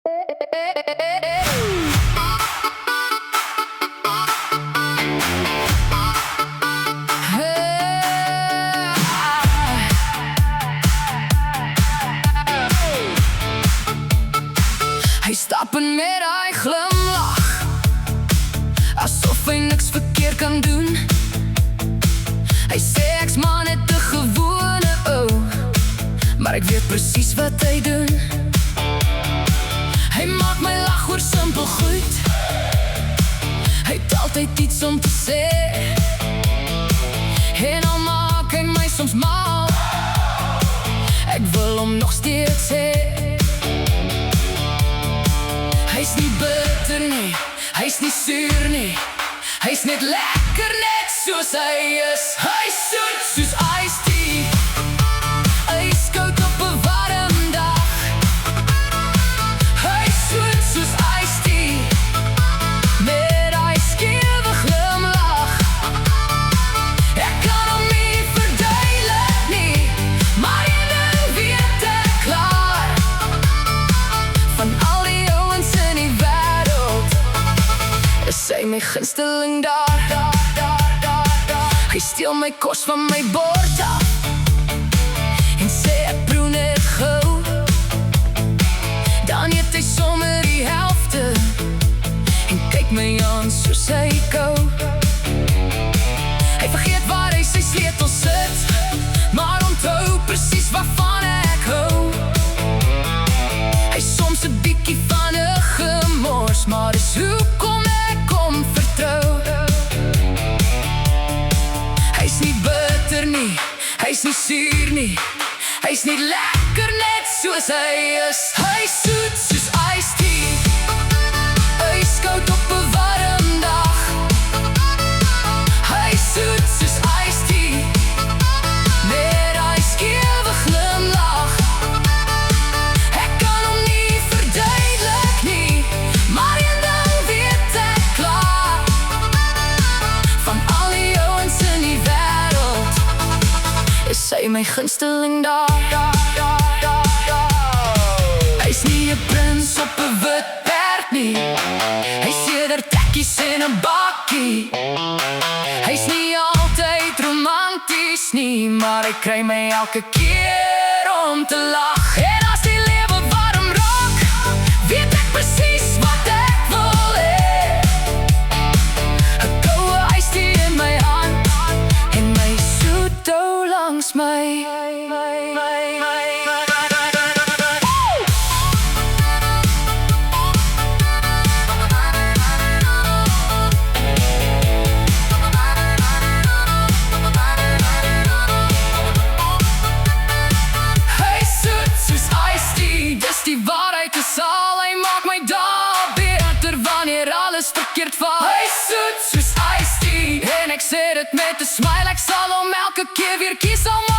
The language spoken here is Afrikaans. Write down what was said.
Hy stap in met hy glimlach, asof hy niks verkeerd kan doen. Hy sê ek's maar net 'n gewone ou, maar ek weet presies wat hy doen. Hy maak my lag oor simpel goed, hy het altyd iets om te sê, en al maak hy my soms mal, ek wil hom nog steeds hê. Hy's nie bitter nie, hy's nie suur nie, hy's net lekker net soos hy is. Hy's soet soos iced tea, ijskoud op 'n warm dag. Hy's soet soos iced tea, met hy skewe glimlach. Ek kan hom nie verduidelik nie, maar een ding weet ek klaar, van al die ouens in die wêreld is hy my gunsteling daar. Hy steel my kos van my bord af en sê ek proe net gou, dan eet hy sommer die helfte en kyk my aan soos hy kou. Hy vergeet waar hy sy sleutel sit, maar onthou presies waarvan ek hou. Hy soms 'n bietjie van 'n gemors, maar dis hoekom ek hom vertrou. Hy's nie bitter nie, hy's nie suur nie, hy's nie lekker net soos hy is. Hy's soet soos iced tea, ijskoud op 'n warm dag. Hy's soet soos iced tea, met hy skewe glimlach. Ek kan hom nie verduidelik nie, maar een ding weet ek klaar, van al die ouens in die wêreld is hy my gunsteling daar. Hy's nie 'n prins op 'n wit perd nie, hy's eerder tekkies in 'n bakkie. Hy's nie altyd romanties nie, maar hy kry my elke keer om te lag. En as die lewe warm raak, weet ek presies wat ek wil hê. 'n koue iced tea in my hand en my soet ou langs my. Die waarheid is al, hy maak my dae beter wanneer alles verkeerd val. Hy's soet soos iced tea, en ek sê dit met 'n smile, ek sal hom elke keer weer kies om